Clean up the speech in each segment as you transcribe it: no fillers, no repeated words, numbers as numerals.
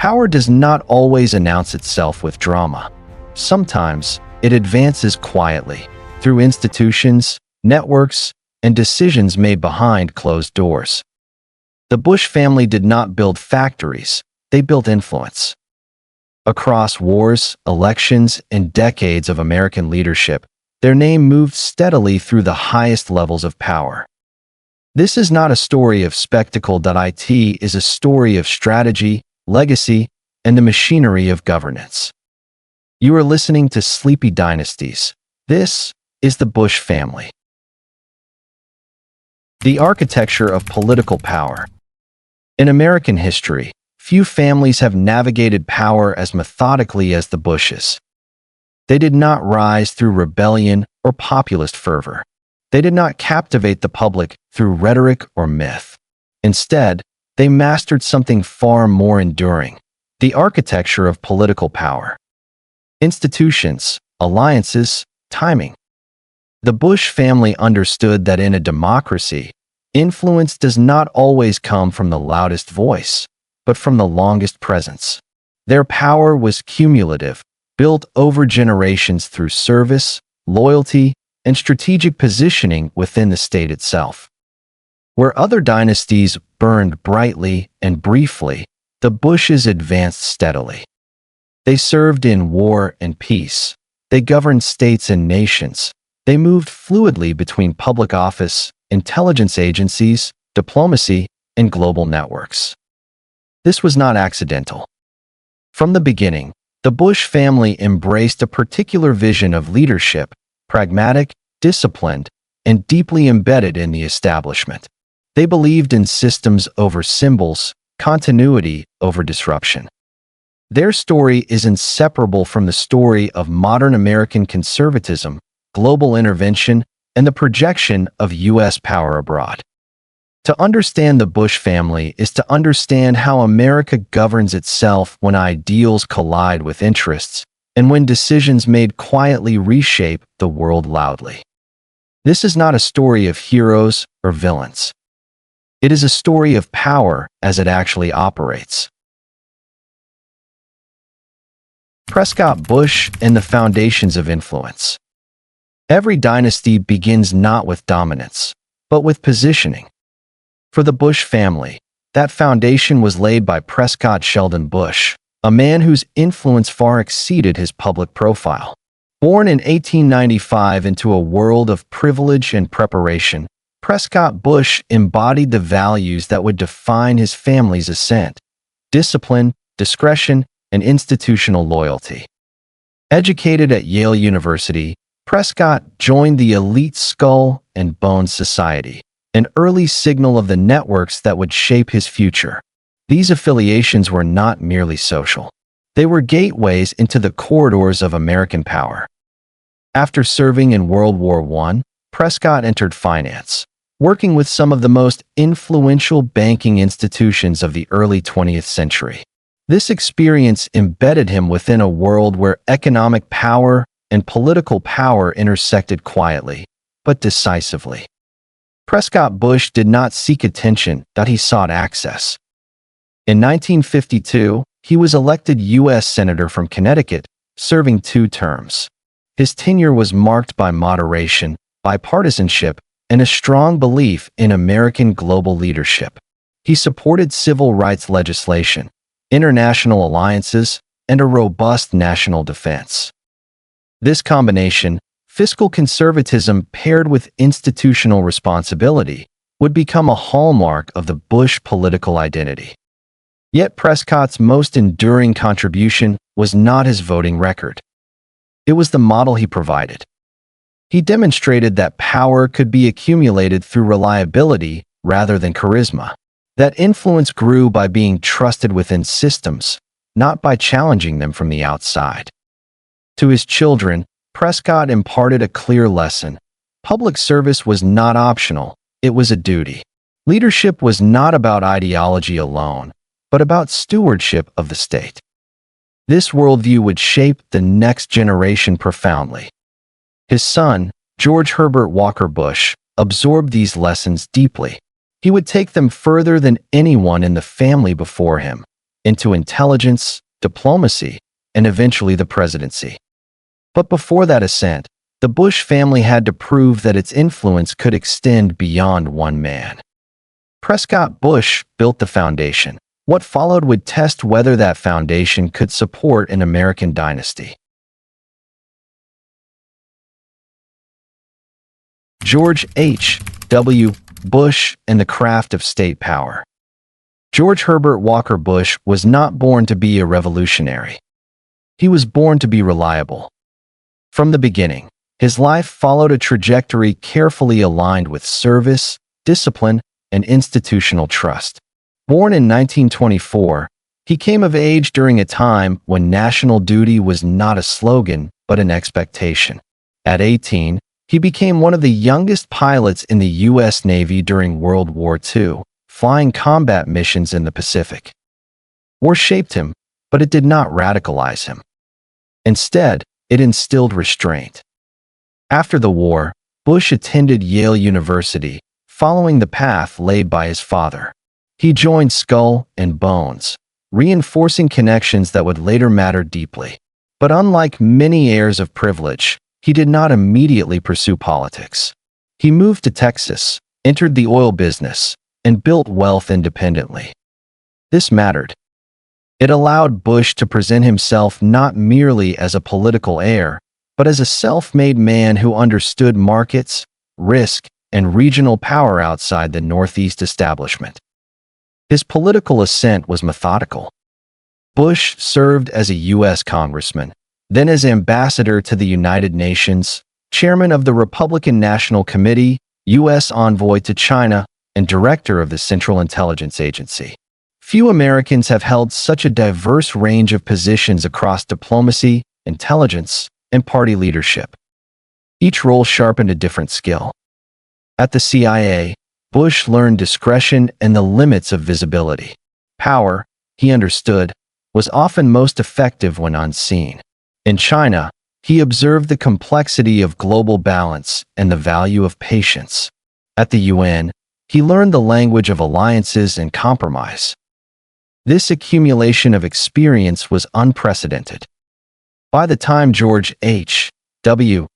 Power does not always announce itself with drama. Sometimes, it advances quietly, through institutions, networks, and decisions made behind closed doors. The Bush family did not build factories, they built influence. Across wars, elections, and decades of American leadership, their name moved steadily through the highest levels of power. This is not a story of spectacle. It is a story of strategy, legacy, and the machinery of governance. You are listening to Sleepy Dynasties. This is the Bush family. The architecture of political power. In American history, few families have navigated power as methodically as the Bushes. They did not rise through rebellion or populist fervor. They did not captivate the public through rhetoric or myth. Instead, they mastered something far more enduring: the architecture of political power. Institutions, alliances, timing. The Bush family understood that in a democracy, influence does not always come from the loudest voice, but from the longest presence. Their power was cumulative, built over generations through service, loyalty, and strategic positioning within the state itself. Where other dynasties burned brightly and briefly, the Bushes advanced steadily. They served in war and peace. They governed states and nations. They moved fluidly between public office, intelligence agencies, diplomacy, and global networks. This was not accidental. From the beginning, the Bush family embraced a particular vision of leadership, pragmatic, disciplined, and deeply embedded in the establishment. They believed in systems over symbols, continuity over disruption. Their story is inseparable from the story of modern American conservatism, global intervention, and the projection of U.S. power abroad. To understand the Bush family is to understand how America governs itself when ideals collide with interests, and when decisions made quietly reshape the world loudly. This is not a story of heroes or villains. It is a story of power as it actually operates. Prescott Bush and the foundations of influence. Every dynasty begins not with dominance, but with positioning. For the Bush family, that foundation was laid by Prescott Sheldon Bush, a man whose influence far exceeded his public profile. Born in 1895 into a world of privilege and preparation, Prescott Bush embodied the values that would define his family's ascent: discipline, discretion, and institutional loyalty. Educated at Yale University, Prescott joined the elite Skull and Bones Society, an early signal of the networks that would shape his future. These affiliations were not merely social. They were gateways into the corridors of American power. After serving in World War I, Prescott entered finance, working with some of the most influential banking institutions of the early 20th century. This experience embedded him within a world where economic power and political power intersected quietly, but decisively. Prescott Bush did not seek attention, he sought access. In 1952, he was elected U.S. Senator from Connecticut, serving 2 terms. His tenure was marked by moderation, bipartisanship, and a strong belief in American global leadership. He supported civil rights legislation, international alliances, and a robust national defense. This combination, fiscal conservatism paired with institutional responsibility, would become a hallmark of the Bush political identity. Yet Prescott's most enduring contribution was not his voting record. It was the model he provided. He demonstrated that power could be accumulated through reliability rather than charisma, that influence grew by being trusted within systems, not by challenging them from the outside. To his children, Prescott imparted a clear lesson: public service was not optional, it was a duty. Leadership was not about ideology alone, but about stewardship of the state. This worldview would shape the next generation profoundly. His son, George Herbert Walker Bush, absorbed these lessons deeply. He would take them further than anyone in the family before him, into intelligence, diplomacy, and eventually the presidency. But before that ascent, the Bush family had to prove that its influence could extend beyond one man. Prescott Bush built the foundation. What followed would test whether that foundation could support an American dynasty. George H.W. Bush and the craft of state power. George Herbert Walker Bush was not born to be a revolutionary. He was born to be reliable. From the beginning, his life followed a trajectory carefully aligned with service, discipline, and institutional trust. Born in 1924, he came of age during a time when national duty was not a slogan but an expectation. At 18, he became one of the youngest pilots in the U.S. Navy during World War II, flying combat missions in the Pacific. War shaped him, but it did not radicalize him. Instead, it instilled restraint. After the war, Bush attended Yale University, following the path laid by his father. He joined Skull and Bones, reinforcing connections that would later matter deeply. But unlike many heirs of privilege, he did not immediately pursue politics. He moved to Texas, entered the oil business, and built wealth independently. This mattered. It allowed Bush to present himself not merely as a political heir, but as a self-made man who understood markets, risk, and regional power outside the Northeast establishment. His political ascent was methodical. Bush served as a U.S. congressman, then as ambassador to the United Nations, chairman of the Republican National Committee, U.S. envoy to China, and director of the Central Intelligence Agency. Few Americans have held such a diverse range of positions across diplomacy, intelligence, and party leadership. Each role sharpened a different skill. At the CIA, Bush learned discretion and the limits of visibility. Power, he understood, was often most effective when unseen. In China, he observed the complexity of global balance and the value of patience. At the UN, he learned the language of alliances and compromise. This accumulation of experience was unprecedented. By the time George H.W.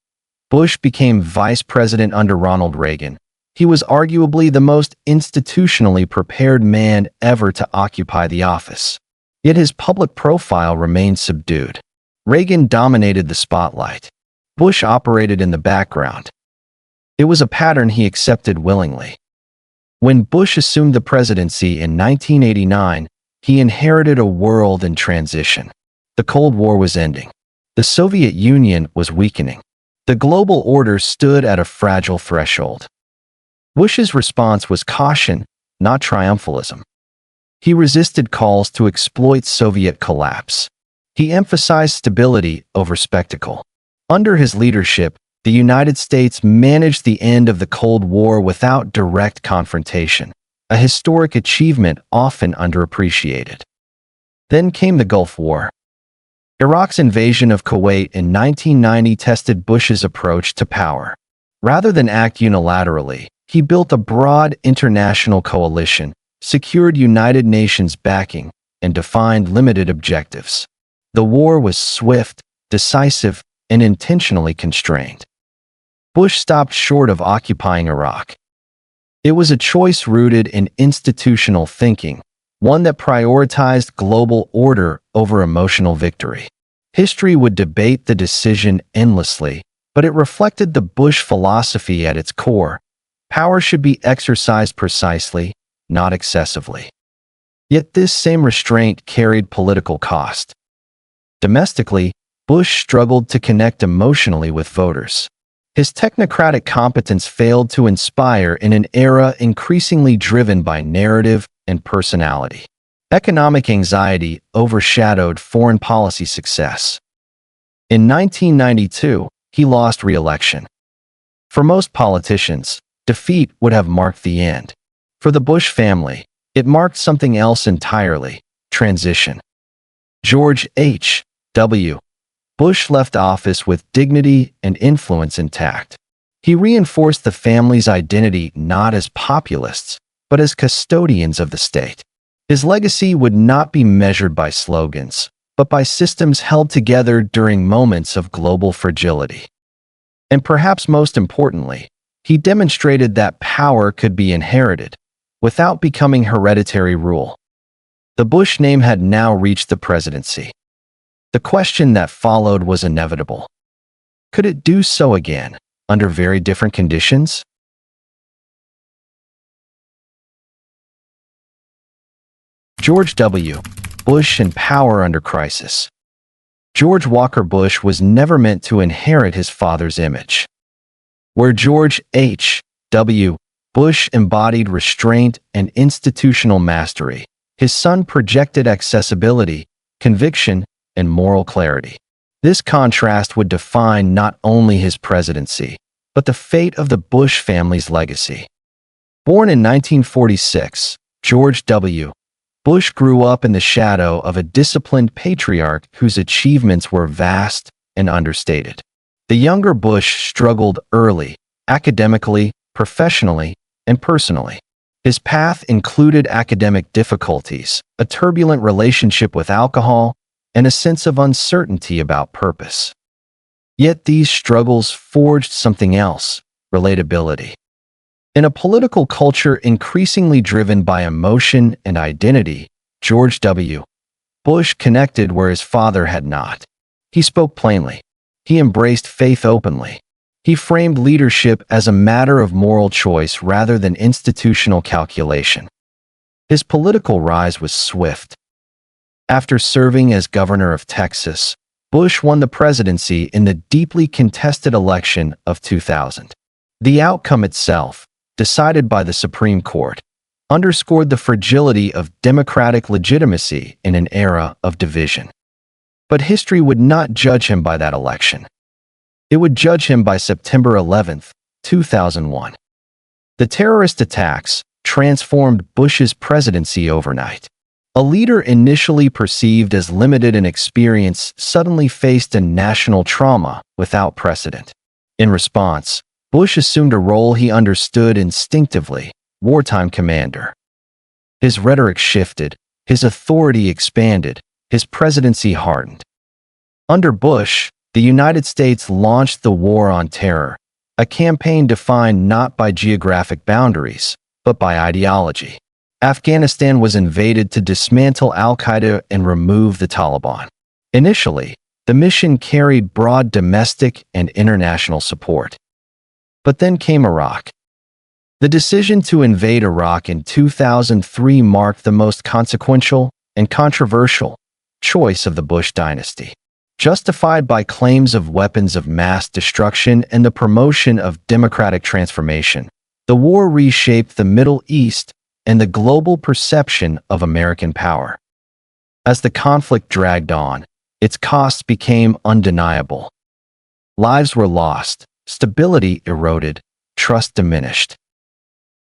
Bush became vice president under Ronald Reagan, he was arguably the most institutionally prepared man ever to occupy the office. Yet his public profile remained subdued. Reagan dominated the spotlight. Bush operated in the background. It was a pattern he accepted willingly. When Bush assumed the presidency in 1989, he inherited a world in transition. The Cold War was ending. The Soviet Union was weakening. The global order stood at a fragile threshold. Bush's response was caution, not triumphalism. He resisted calls to exploit Soviet collapse. He emphasized stability over spectacle. Under his leadership, the United States managed the end of the Cold War without direct confrontation, a historic achievement often underappreciated. Then came the Gulf War. Iraq's invasion of Kuwait in 1990 tested Bush's approach to power. Rather than act unilaterally, he built a broad international coalition, secured United Nations backing, and defined limited objectives. The war was swift, decisive, and intentionally constrained. Bush stopped short of occupying Iraq. It was a choice rooted in institutional thinking, one that prioritized global order over emotional victory. History would debate the decision endlessly, but it reflected the Bush philosophy at its core. Power should be exercised precisely, not excessively. Yet this same restraint carried political cost. Domestically, Bush struggled to connect emotionally with voters. His technocratic competence failed to inspire in an era increasingly driven by narrative and personality. Economic anxiety overshadowed foreign policy success. In 1992, he lost re-election. For most politicians, defeat would have marked the end. For the Bush family, it marked something else entirely: transition. George H.W. Bush left office with dignity and influence intact. He reinforced the family's identity not as populists, but as custodians of the state. His legacy would not be measured by slogans, but by systems held together during moments of global fragility. And perhaps most importantly, he demonstrated that power could be inherited without becoming hereditary rule. The Bush name had now reached the presidency. The question that followed was inevitable. Could it do so again, under very different conditions? George W. Bush and power under crisis. George Walker Bush was never meant to inherit his father's image. Where George H. W. Bush embodied restraint and institutional mastery, his son projected accessibility, conviction, and moral clarity. This contrast would define not only his presidency, but the fate of the Bush family's legacy. Born in 1946, George W. Bush grew up in the shadow of a disciplined patriarch whose achievements were vast and understated. The younger Bush struggled early, academically, professionally, and personally. His path included academic difficulties, a turbulent relationship with alcohol, and a sense of uncertainty about purpose. Yet these struggles forged something else: relatability. In a political culture increasingly driven by emotion and identity, George W. Bush connected where his father had not. He spoke plainly. He embraced faith openly. He framed leadership as a matter of moral choice rather than institutional calculation. His political rise was swift. After serving as governor of Texas, Bush won the presidency in the deeply contested election of 2000. The outcome itself, decided by the Supreme Court, underscored the fragility of democratic legitimacy in an era of division. But history would not judge him by that election. It would judge him by September 11, 2001. The terrorist attacks transformed Bush's presidency overnight. A leader initially perceived as limited in experience suddenly faced a national trauma without precedent. In response, Bush assumed a role he understood instinctively: wartime commander. His rhetoric shifted, his authority expanded, his presidency hardened. Under Bush, the United States launched the War on Terror, a campaign defined not by geographic boundaries, but by ideology. Afghanistan was invaded to dismantle al-Qaeda and remove the Taliban. Initially, the mission carried broad domestic and international support. But then came Iraq. The decision to invade Iraq in 2003 marked the most consequential and controversial choice of the Bush dynasty. Justified by claims of weapons of mass destruction and the promotion of democratic transformation, the war reshaped the Middle East and the global perception of American power. As the conflict dragged on, its costs became undeniable. Lives were lost, stability eroded, trust diminished.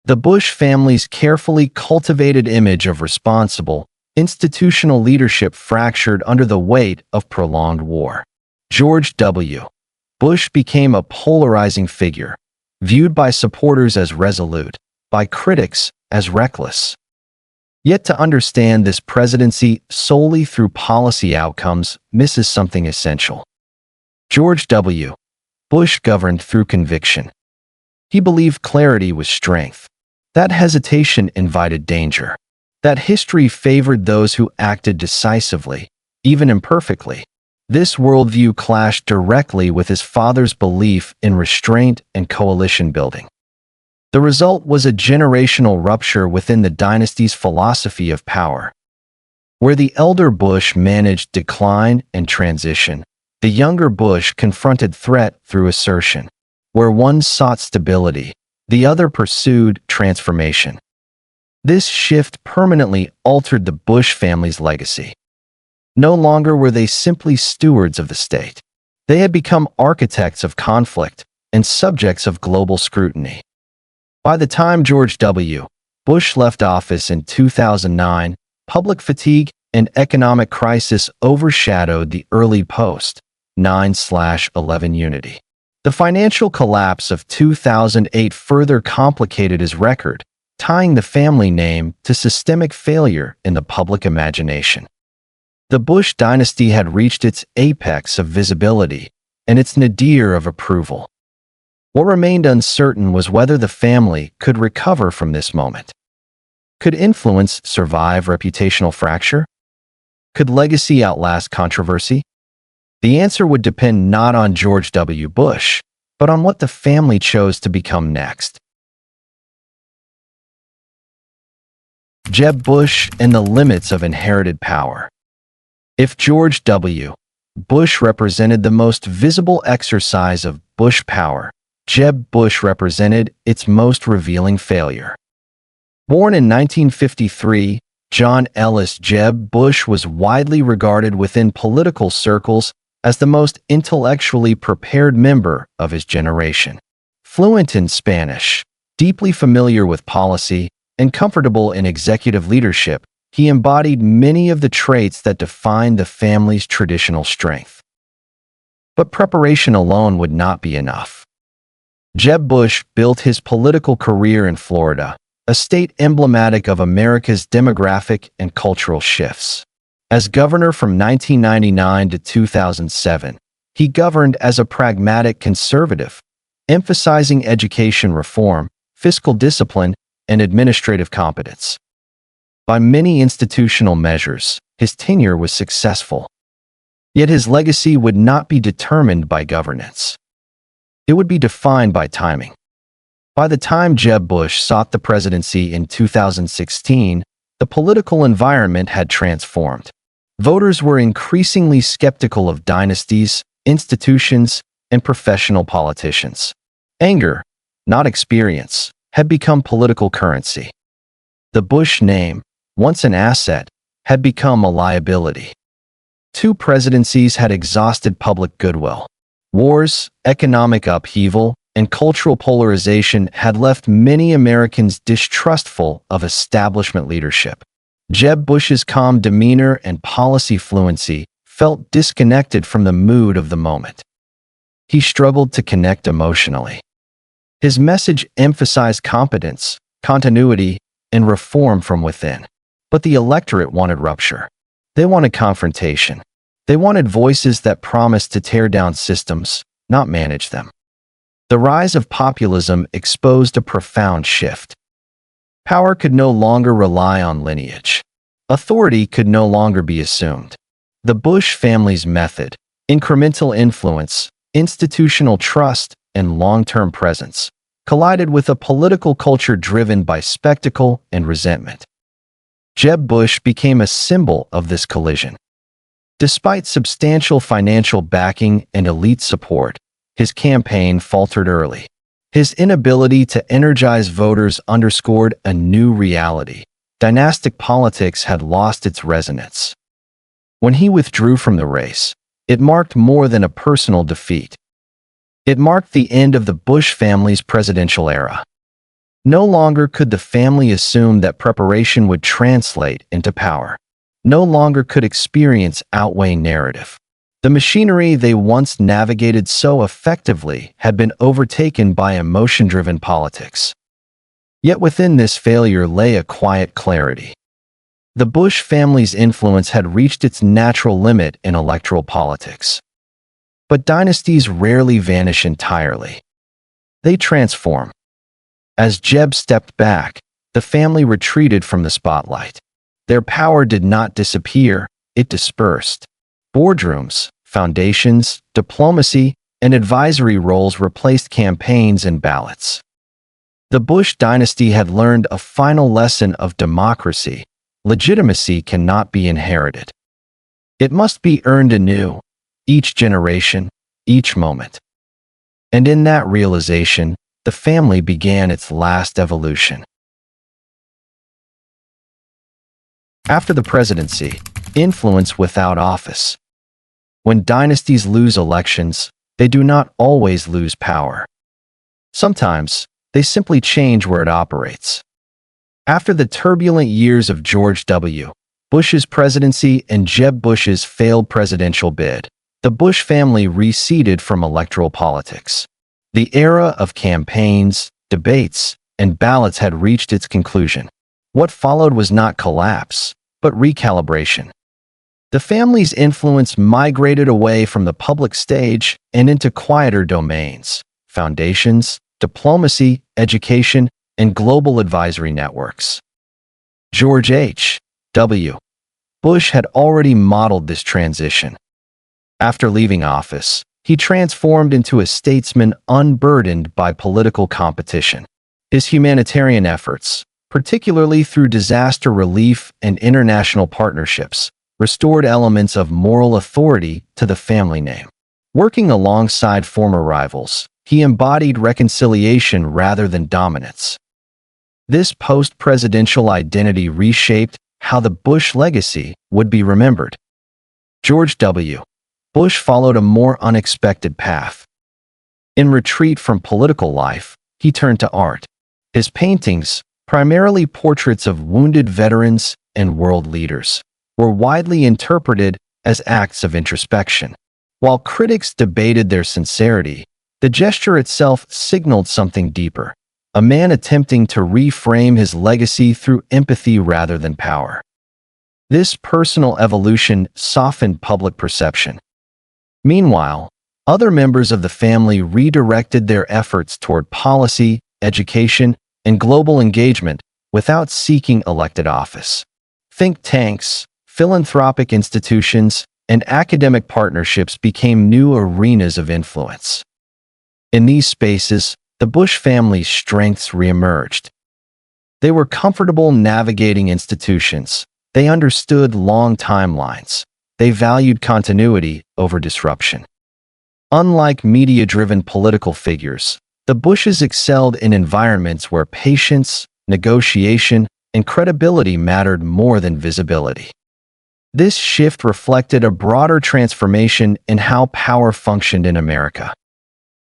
The Bush family's carefully cultivated image of responsible, institutional leadership fractured under the weight of prolonged war. George W. Bush became a polarizing figure, viewed by supporters as resolute, by critics as reckless. Yet to understand this presidency solely through policy outcomes misses something essential. George W. Bush governed through conviction. He believed clarity was strength. That hesitation invited danger. That history favored those who acted decisively, even imperfectly. This worldview clashed directly with his father's belief in restraint and coalition building. The result was a generational rupture within the dynasty's philosophy of power. Where the elder Bush managed decline and transition, the younger Bush confronted threat through assertion. Where one sought stability, the other pursued transformation. This shift permanently altered the Bush family's legacy. No longer were they simply stewards of the state. They had become architects of conflict and subjects of global scrutiny. By the time George W. Bush left office in 2009, public fatigue and economic crisis overshadowed the early post-9/11 unity. The financial collapse of 2008 further complicated his record, tying the family name to systemic failure in the public imagination. The Bush dynasty had reached its apex of visibility and its nadir of approval. What remained uncertain was whether the family could recover from this moment. Could influence survive reputational fracture? Could legacy outlast controversy? The answer would depend not on George W. Bush, but on what the family chose to become next. Jeb Bush and the limits of inherited power. If George W. Bush represented the most visible exercise of Bush power, Jeb Bush represented its most revealing failure. Born in 1953, John Ellis Jeb Bush was widely regarded within political circles as the most intellectually prepared member of his generation. Fluent in Spanish, deeply familiar with policy, and comfortable in executive leadership, he embodied many of the traits that defined the family's traditional strength. But preparation alone would not be enough. Jeb Bush built his political career in Florida, a state emblematic of America's demographic and cultural shifts. As governor from 1999 to 2007, he governed as a pragmatic conservative, emphasizing education reform, fiscal discipline, and administrative competence. By many institutional measures, his tenure was successful. Yet his legacy would not be determined by governance. It would be defined by timing. By the time Jeb Bush sought the presidency in 2016, the political environment had transformed. Voters were increasingly skeptical of dynasties, institutions, and professional politicians. Anger, not experience, had become political currency. The Bush name, once an asset, had become a liability. Two presidencies had exhausted public goodwill. Wars, economic upheaval, and cultural polarization had left many Americans distrustful of establishment leadership. Jeb Bush's calm demeanor and policy fluency felt disconnected from the mood of the moment. He struggled to connect emotionally. His message emphasized competence, continuity, and reform from within. But the electorate wanted rupture. They wanted confrontation. They wanted voices that promised to tear down systems, not manage them. The rise of populism exposed a profound shift. Power could no longer rely on lineage. Authority could no longer be assumed. The Bush family's method, incremental influence, institutional trust, and long-term presence, collided with a political culture driven by spectacle and resentment. Jeb Bush became a symbol of this collision. Despite substantial financial backing and elite support, his campaign faltered early. His inability to energize voters underscored a new reality. Dynastic politics had lost its resonance. When he withdrew from the race, it marked more than a personal defeat. It marked the end of the Bush family's presidential era. No longer could the family assume that preparation would translate into power. No longer could experience outweigh narrative. The machinery they once navigated so effectively had been overtaken by emotion-driven politics. Yet within this failure lay a quiet clarity. The Bush family's influence had reached its natural limit in electoral politics. But dynasties rarely vanish entirely. They transform. As Jeb stepped back, the family retreated from the spotlight. Their power did not disappear, it dispersed. Boardrooms, foundations, diplomacy, and advisory roles replaced campaigns and ballots. The Bush dynasty had learned a final lesson of democracy. Legitimacy cannot be inherited. It must be earned anew, each generation, each moment. And in that realization, the family began its last evolution. After the presidency, influence without office. When dynasties lose elections, they do not always lose power. Sometimes, they simply change where it operates. After the turbulent years of George W. Bush's presidency and Jeb Bush's failed presidential bid, the Bush family receded from electoral politics. The era of campaigns, debates, and ballots had reached its conclusion. What followed was not collapse, but recalibration. The family's influence migrated away from the public stage and into quieter domains: foundations, diplomacy, education, and global advisory networks. George H. W. Bush had already modeled this transition. After leaving office, he transformed into a statesman unburdened by political competition. His humanitarian efforts, particularly through disaster relief and international partnerships, restored elements of moral authority to the family name. Working alongside former rivals, he embodied reconciliation rather than dominance. This post-presidential identity reshaped how the Bush legacy would be remembered. George W. Bush followed a more unexpected path. In retreat from political life, he turned to art. His paintings, primarily portraits of wounded veterans and world leaders, were widely interpreted as acts of introspection. While critics debated their sincerity, the gesture itself signaled something deeper: a man attempting to reframe his legacy through empathy rather than power. This personal evolution softened public perception. Meanwhile, other members of the family redirected their efforts toward policy, education, and global engagement without seeking elected office. Think tanks, philanthropic institutions, and academic partnerships became new arenas of influence. In these spaces, the Bush family's strengths reemerged. They were comfortable navigating institutions. They understood long timelines. They valued continuity over disruption. Unlike media-driven political figures, the Bushes excelled in environments where patience, negotiation, and credibility mattered more than visibility. This shift reflected a broader transformation in how power functioned in America.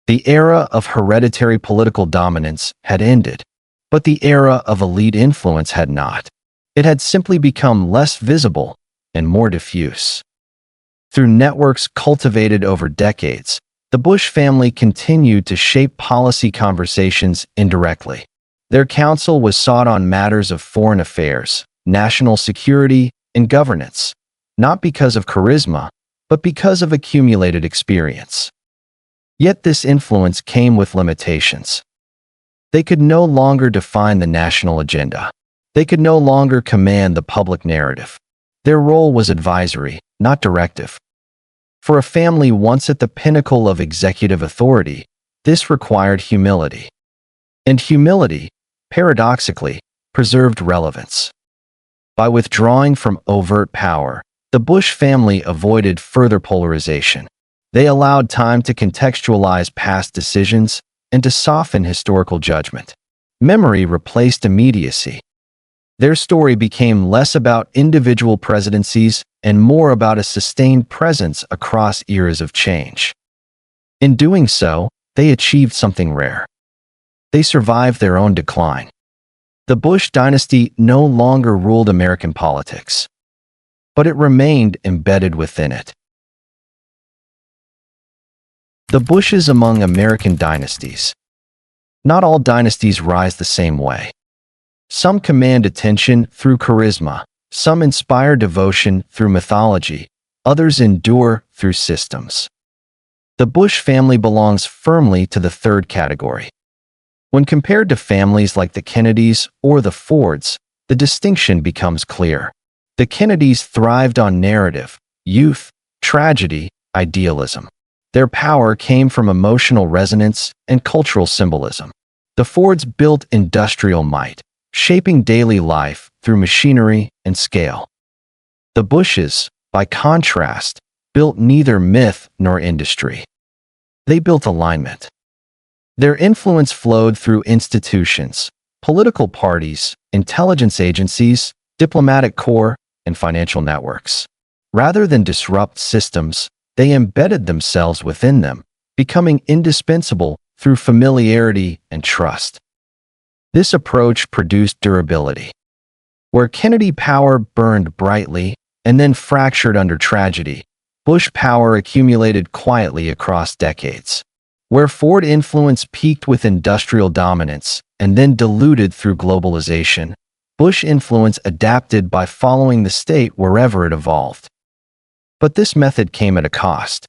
The era of hereditary political dominance had ended, but the era of elite influence had not. It had simply become less visible and more diffuse. Through networks cultivated over decades, the Bush family continued to shape policy conversations indirectly. Their counsel was sought on matters of foreign affairs, national security, and governance, not because of charisma, but because of accumulated experience. Yet this influence came with limitations. They could no longer define the national agenda. They could no longer command the public narrative. Their role was advisory, not directive. For a family once at the pinnacle of executive authority, this required humility. And humility, paradoxically, preserved relevance. By withdrawing from overt power, the Bush family avoided further polarization. They allowed time to contextualize past decisions and to soften historical judgment. Memory replaced immediacy. Their story became less about individual presidencies and more about a sustained presence across eras of change. In doing so, they achieved something rare. They survived their own decline. The Bush dynasty no longer ruled American politics, but it remained embedded within it. The Bushes among American dynasties. Not all dynasties rise the same way. Some command attention through charisma, some inspire devotion through mythology, others endure through systems. The Bush family belongs firmly to the third category. When compared to families like the Kennedys or the Fords, the distinction becomes clear. The Kennedys thrived on narrative, youth, tragedy, idealism. Their power came from emotional resonance and cultural symbolism. The Fords built industrial might, shaping daily life through machinery and scale. The Bushes, by contrast, built neither myth nor industry. They built alignment. Their influence flowed through institutions, political parties, intelligence agencies, diplomatic corps, and financial networks. Rather than disrupt systems, they embedded themselves within them, becoming indispensable through familiarity and trust. This approach produced durability. Where Kennedy power burned brightly and then fractured under tragedy, Bush power accumulated quietly across decades. Where Ford influence peaked with industrial dominance and then diluted through globalization, Bush influence adapted by following the state wherever it evolved. But this method came at a cost.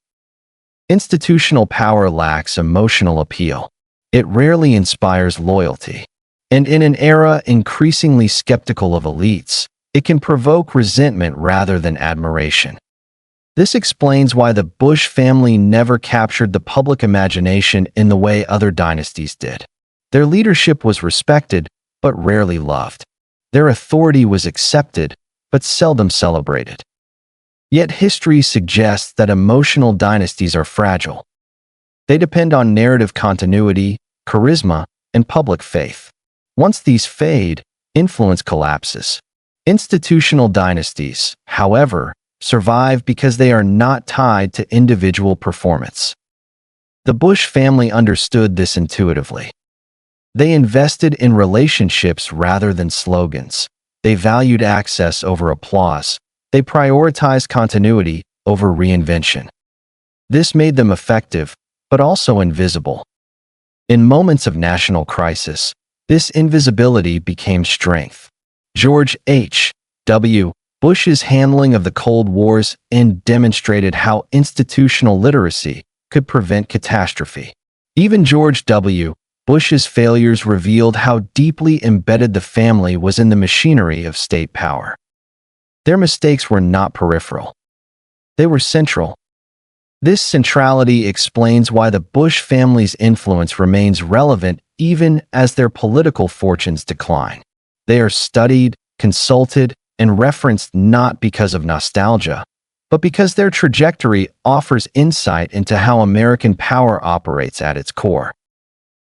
Institutional power lacks emotional appeal. It rarely inspires loyalty. And in an era increasingly skeptical of elites, it can provoke resentment rather than admiration. This explains why the Bush family never captured the public imagination in the way other dynasties did. Their leadership was respected, but rarely loved. Their authority was accepted, but seldom celebrated. Yet history suggests that emotional dynasties are fragile. They depend on narrative continuity, charisma, and public faith. Once these fade, influence collapses. Institutional dynasties, however, survive because they are not tied to individual performance. The Bush family understood this intuitively. They invested in relationships rather than slogans. They valued access over applause. They prioritized continuity over reinvention. This made them effective, but also invisible. In moments of national crisis, this invisibility became strength. George H.W. Bush's handling of the Cold War's end demonstrated how institutional literacy could prevent catastrophe. Even George W. Bush's failures revealed how deeply embedded the family was in the machinery of state power. Their mistakes were not peripheral. They were central. This centrality explains why the Bush family's influence remains relevant even as their political fortunes decline. They are studied, consulted, and referenced not because of nostalgia, but because their trajectory offers insight into how American power operates at its core.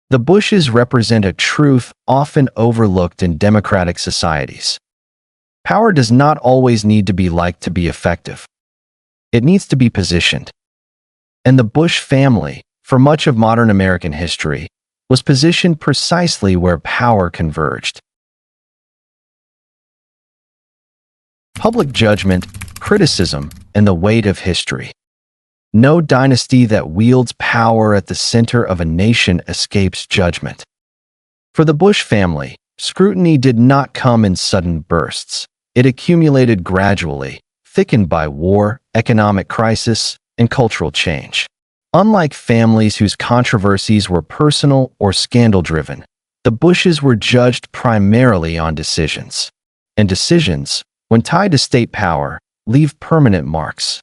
The Bushes represent a truth often overlooked in democratic societies. Power does not always need to be liked to be effective. It needs to be positioned. And the Bush family, for much of modern American history, was positioned precisely where power converged. Public judgment, criticism, and the weight of history. No dynasty that wields power at the center of a nation escapes judgment. For the Bush family, scrutiny did not come in sudden bursts. It accumulated gradually, thickened by war, economic crisis, and cultural change. Unlike families whose controversies were personal or scandal-driven, the Bushes were judged primarily on decisions. And decisions, when tied to state power, leave permanent marks.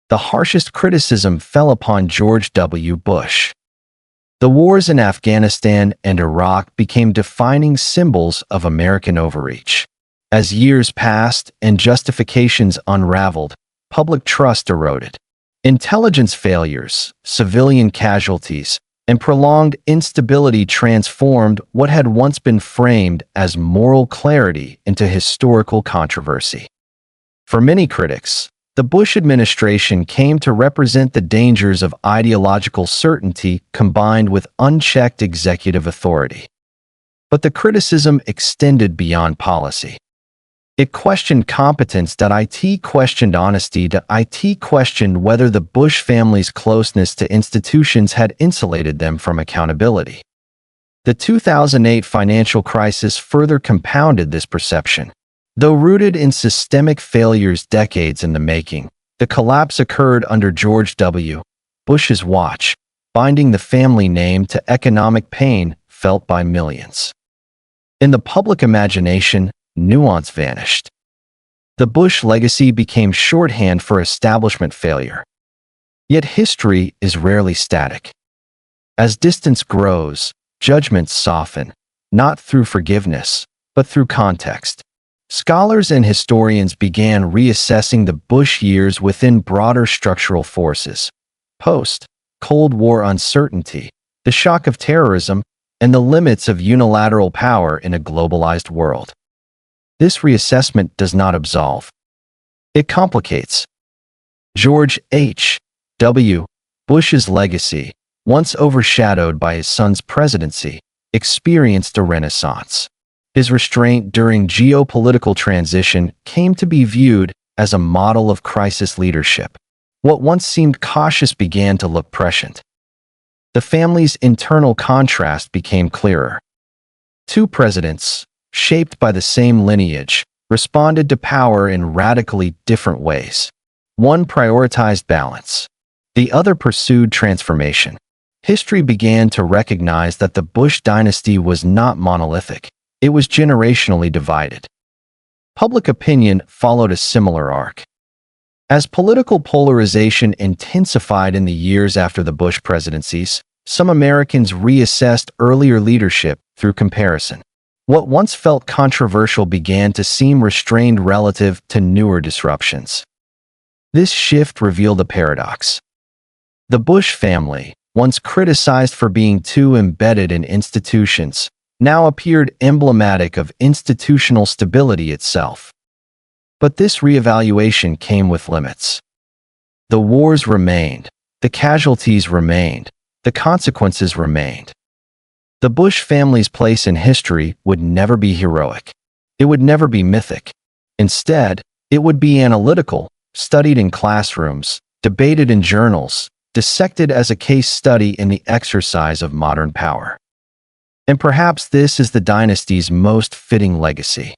The harshest criticism fell upon George W. Bush. The wars in Afghanistan and Iraq became defining symbols of American overreach. As years passed and justifications unraveled, public trust eroded. Intelligence failures, civilian casualties, and prolonged instability transformed what had once been framed as moral clarity into historical controversy. For many critics, the Bush administration came to represent the dangers of ideological certainty combined with unchecked executive authority. But the criticism extended beyond policy. It questioned competence. It questioned honesty. It questioned whether the Bush family's closeness to institutions had insulated them from accountability. The 2008 financial crisis further compounded this perception. Though rooted in systemic failures decades in the making, the collapse occurred under George W. Bush's watch, binding the family name to economic pain felt by millions. In the public imagination, nuance vanished. The Bush legacy became shorthand for establishment failure. Yet history is rarely static. As distance grows, judgments soften, not through forgiveness, but through context. Scholars and historians began reassessing the Bush years within broader structural forces: post-Cold War uncertainty, the shock of terrorism, and the limits of unilateral power in a globalized world. This reassessment does not absolve. It complicates. George H.W. Bush's legacy, once overshadowed by his son's presidency, experienced a renaissance. His restraint during geopolitical transition came to be viewed as a model of crisis leadership. What once seemed cautious began to look prescient. the family's internal contrast became clearer. Two presidents, shaped by the same lineage, responded to power in radically different ways. One prioritized balance. The other pursued transformation. History began to recognize that the Bush dynasty was not monolithic. It was generationally divided. Public opinion followed a similar arc. As political polarization intensified in the years after the Bush presidencies, some Americans reassessed earlier leadership through comparison. What once felt controversial began to seem restrained relative to newer disruptions. This shift revealed a paradox. The Bush family, once criticized for being too embedded in institutions, now appeared emblematic of institutional stability itself. But this reevaluation came with limits. The wars remained, the casualties remained, the consequences remained. The Bush family's place in history would never be heroic. It would never be mythic. Instead, it would be analytical, studied in classrooms, debated in journals, dissected as a case study in the exercise of modern power. And perhaps this is the dynasty's most fitting legacy.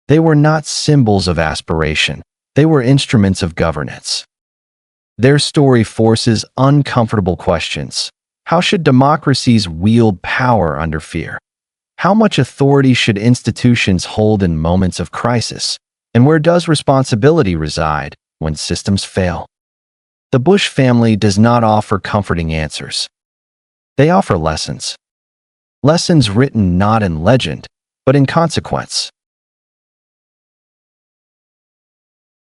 They were not symbols of aspiration, they were instruments of governance. Their story forces uncomfortable questions. How should democracies wield power under fear? How much authority should institutions hold in moments of crisis? And where does responsibility reside when systems fail? The Bush family does not offer comforting answers. They offer lessons. Lessons written not in legend, but in consequence.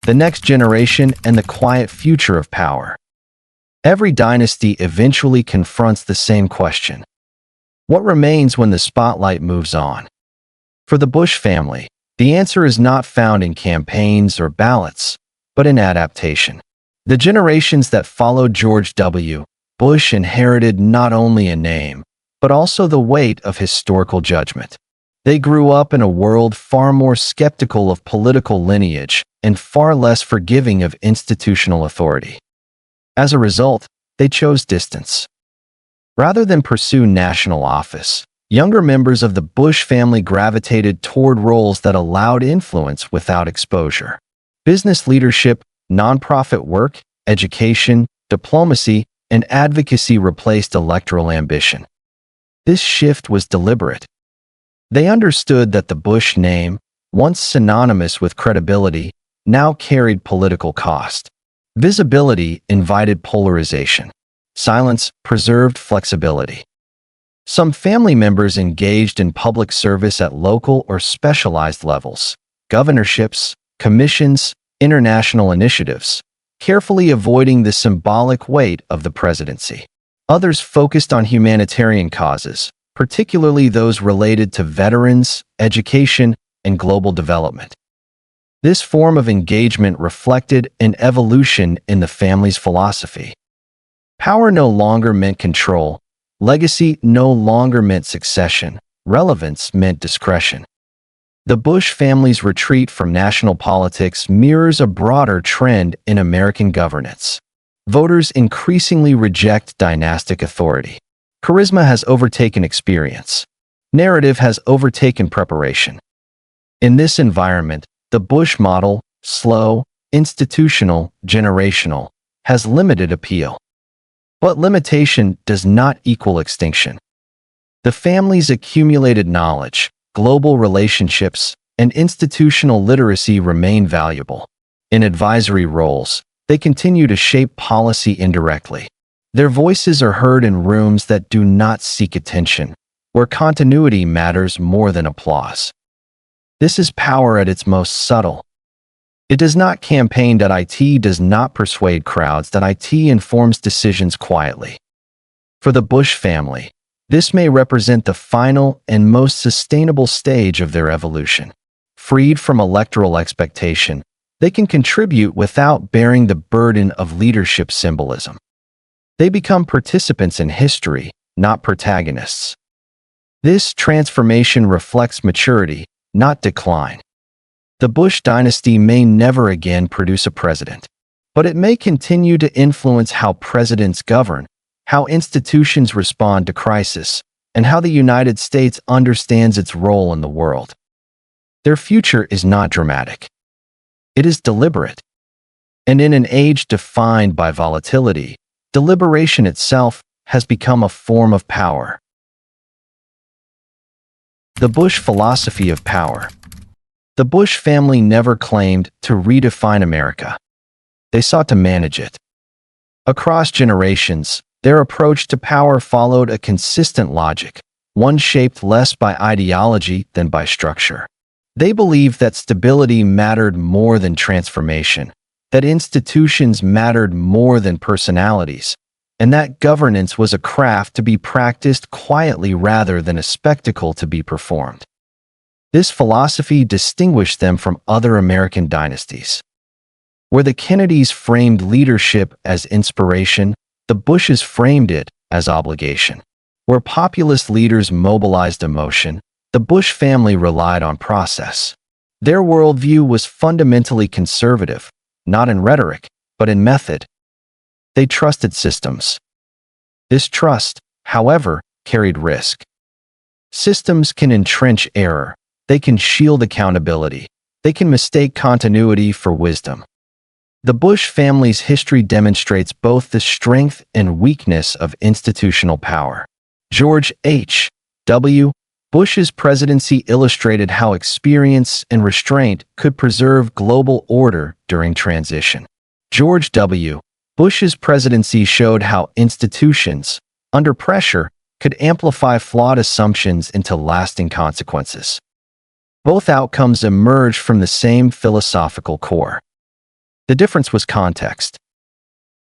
The next generation and the quiet future of power. Every dynasty eventually confronts the same question. What remains when the spotlight moves on? For the Bush family, the answer is not found in campaigns or ballots, but in adaptation. The generations that followed George W. Bush inherited not only a name, but also the weight of historical judgment. They grew up in a world far more skeptical of political lineage and far less forgiving of institutional authority. As a result, they chose distance. Rather than pursue national office, younger members of the Bush family gravitated toward roles that allowed influence without exposure. Business leadership, nonprofit work, education, diplomacy, and advocacy replaced electoral ambition. This shift was deliberate. They understood that the Bush name, once synonymous with credibility, now carried political cost. Visibility invited polarization. Silence preserved flexibility. Some family members engaged in public service at local or specialized levels, governorships, commissions, international initiatives, carefully avoiding the symbolic weight of the presidency. Others focused on humanitarian causes, particularly those related to veterans, education, and global development. This form of engagement reflected an evolution in the family's philosophy. Power no longer meant control, legacy no longer meant succession, relevance meant discretion. The Bush family's retreat from national politics mirrors a broader trend in American governance. Voters increasingly reject dynastic authority. Charisma has overtaken experience. Narrative has overtaken preparation. In this environment, the Bush model, slow, institutional, generational, has limited appeal. But limitation does not equal extinction. The family's accumulated knowledge, global relationships, and institutional literacy remain valuable. In advisory roles, they continue to shape policy indirectly. Their voices are heard in rooms that do not seek attention, where continuity matters more than applause. This is power at its most subtle. It does not campaign. It does not persuade crowds. It informs decisions quietly. For the Bush family, this may represent the final and most sustainable stage of their evolution. Freed from electoral expectation, they can contribute without bearing the burden of leadership symbolism. They become participants in history, not protagonists. This transformation reflects maturity, not decline. The Bush dynasty may never again produce a president, but it may continue to influence how presidents govern, how institutions respond to crisis, and how the United States understands its role in the world. Their future is not dramatic. It is deliberate. And in an age defined by volatility, deliberation itself has become a form of power. The Bush philosophy of power. The Bush family never claimed to redefine America. They sought to manage it. Across generations, their approach to power followed a consistent logic, one shaped less by ideology than by structure. They believed that stability mattered more than transformation, that institutions mattered more than personalities, and that governance was a craft to be practiced quietly rather than a spectacle to be performed. This philosophy distinguished them from other American dynasties. Where the Kennedys framed leadership as inspiration, the Bushes framed it as obligation. Where populist leaders mobilized emotion, the Bush family relied on process. Their worldview was fundamentally conservative, not in rhetoric, but in method. They trusted systems. This trust, however, carried risk. Systems can entrench error. They can shield accountability. They can mistake continuity for wisdom. The Bush family's history demonstrates both the strength and weakness of institutional power. George H. W. Bush's presidency illustrated how experience and restraint could preserve global order during transition. George W. Bush's presidency showed how institutions, under pressure, could amplify flawed assumptions into lasting consequences. Both outcomes emerged from the same philosophical core. The difference was context.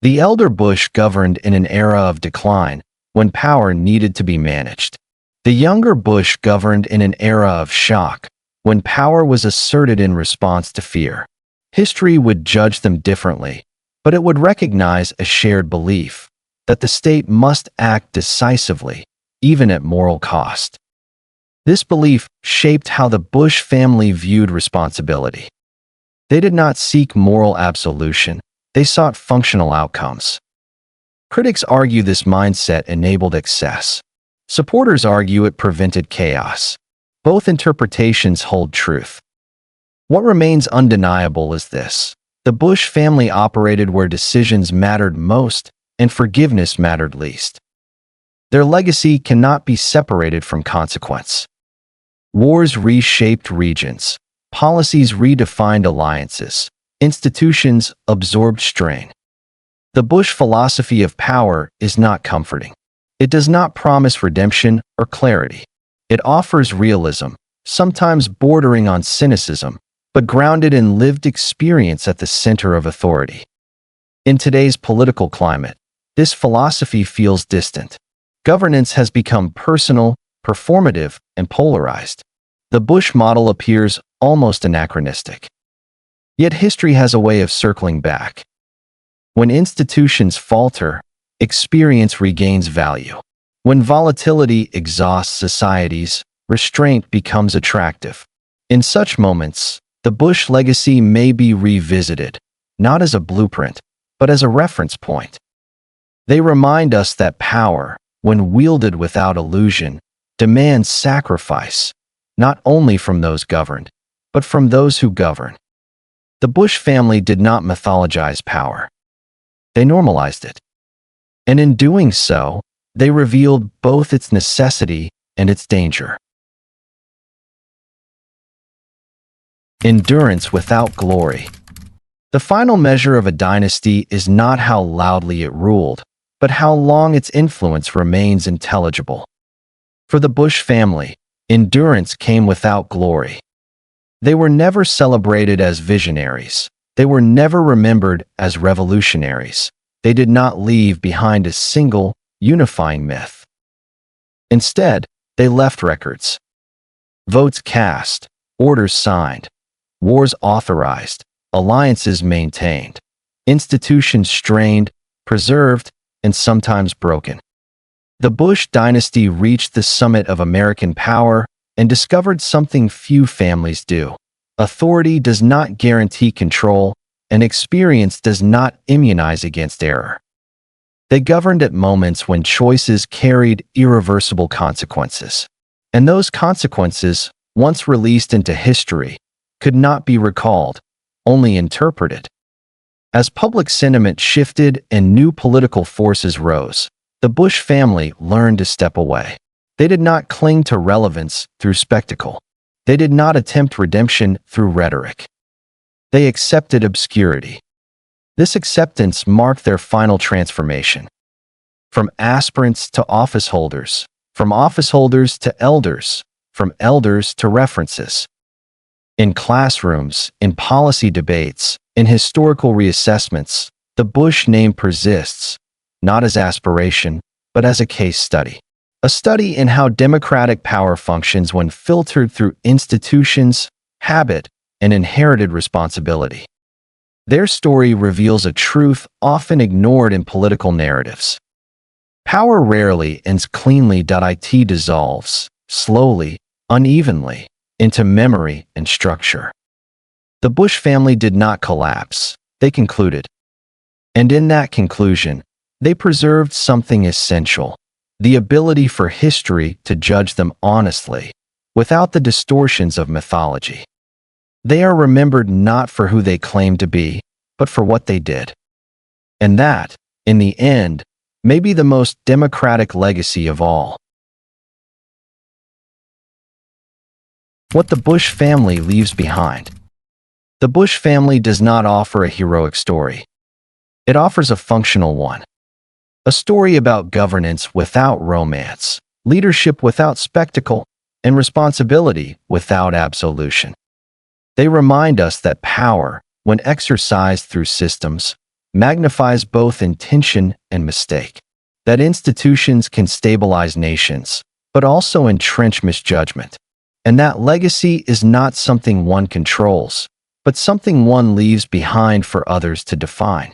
The elder Bush governed in an era of decline, when power needed to be managed. The younger Bush governed in an era of shock, when power was asserted in response to fear. History would judge them differently, but it would recognize a shared belief that the state must act decisively, even at moral cost. This belief shaped how the Bush family viewed responsibility. They did not seek moral absolution, they sought functional outcomes. Critics argue this mindset enabled excess. Supporters argue it prevented chaos. Both interpretations hold truth. What remains undeniable is this: the Bush family operated where decisions mattered most and forgiveness mattered least. Their legacy cannot be separated from consequence. Wars reshaped regions. Policies redefined alliances. Institutions absorbed strain. The Bush philosophy of power is not comforting. It does not promise redemption or clarity. It offers realism, sometimes bordering on cynicism, but grounded in lived experience at the center of authority. In today's political climate, this philosophy feels distant. Governance has become personal, performative, and polarized. The Bush model appears almost anachronistic. Yet history has a way of circling back. When institutions falter, experience regains value. When volatility exhausts societies, restraint becomes attractive. In such moments, the Bush legacy may be revisited, not as a blueprint, but as a reference point. They remind us that power, when wielded without illusion, demands sacrifice, not only from those governed, but from those who govern. The Bush family did not mythologize power. They normalized it. And in doing so, they revealed both its necessity and its danger. Endurance without glory. The final measure of a dynasty is not how loudly it ruled, but how long its influence remains intelligible. For the Bush family, endurance came without glory. They were never celebrated as visionaries. They were never remembered as revolutionaries. They did not leave behind a single, unifying myth. Instead, they left records. Votes cast, orders signed, wars authorized, alliances maintained, institutions strained, preserved, and sometimes broken. The Bush dynasty reached the summit of American power and discovered something few families do. Authority does not guarantee control, and experience does not immunize against error. They governed at moments when choices carried irreversible consequences. And those consequences, once released into history, could not be recalled, only interpreted. As public sentiment shifted and new political forces rose, the Bush family learned to step away. They did not cling to relevance through spectacle. They did not attempt redemption through rhetoric. They accepted obscurity. This acceptance marked their final transformation. From aspirants to office holders, from office holders to elders, from elders to references. In classrooms, in policy debates, in historical reassessments, the Bush name persists, not as aspiration, but as a case study. A study in how democratic power functions when filtered through institutions, habit, and inherited responsibility. Their story reveals a truth often ignored in political narratives. Power rarely ends cleanly. It dissolves, slowly, unevenly, into memory and structure. The Bush family did not collapse, they concluded. And in that conclusion, they preserved something essential: the ability for history to judge them honestly, without the distortions of mythology. They are remembered not for who they claimed to be, but for what they did. And that, in the end, may be the most democratic legacy of all. What the Bush family leaves behind. The Bush family does not offer a heroic story. It offers a functional one. A story about governance without romance, leadership without spectacle, and responsibility without absolution. They remind us that power, when exercised through systems, magnifies both intention and mistake. That institutions can stabilize nations, but also entrench misjudgment. And that legacy is not something one controls, but something one leaves behind for others to define.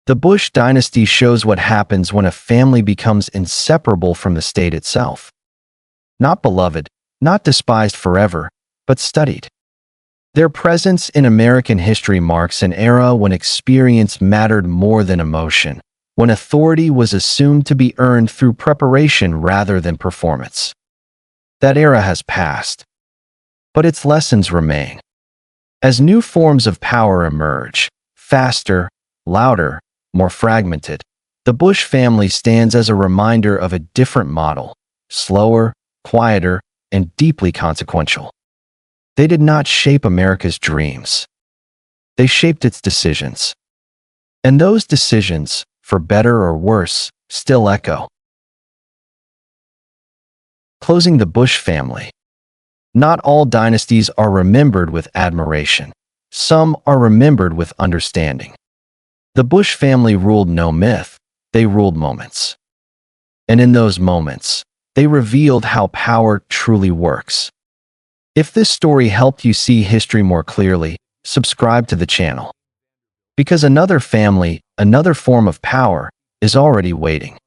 The Bush dynasty shows what happens when a family becomes inseparable from the state itself. Not beloved, not despised forever, but studied. Their presence in American history marks an era when experience mattered more than emotion, when authority was assumed to be earned through preparation rather than performance. That era has passed, but its lessons remain. As new forms of power emerge, faster, louder, more fragmented, the Bush family stands as a reminder of a different model, slower, quieter, and deeply consequential. They did not shape America's dreams. They shaped its decisions. And those decisions, for better or worse, still echo. Closing the Bush family. Not all dynasties are remembered with admiration. Some are remembered with understanding. The Bush family ruled no myth, they ruled moments. And in those moments, they revealed how power truly works. If this story helped you see history more clearly, subscribe to the channel. Because another family, another form of power, is already waiting.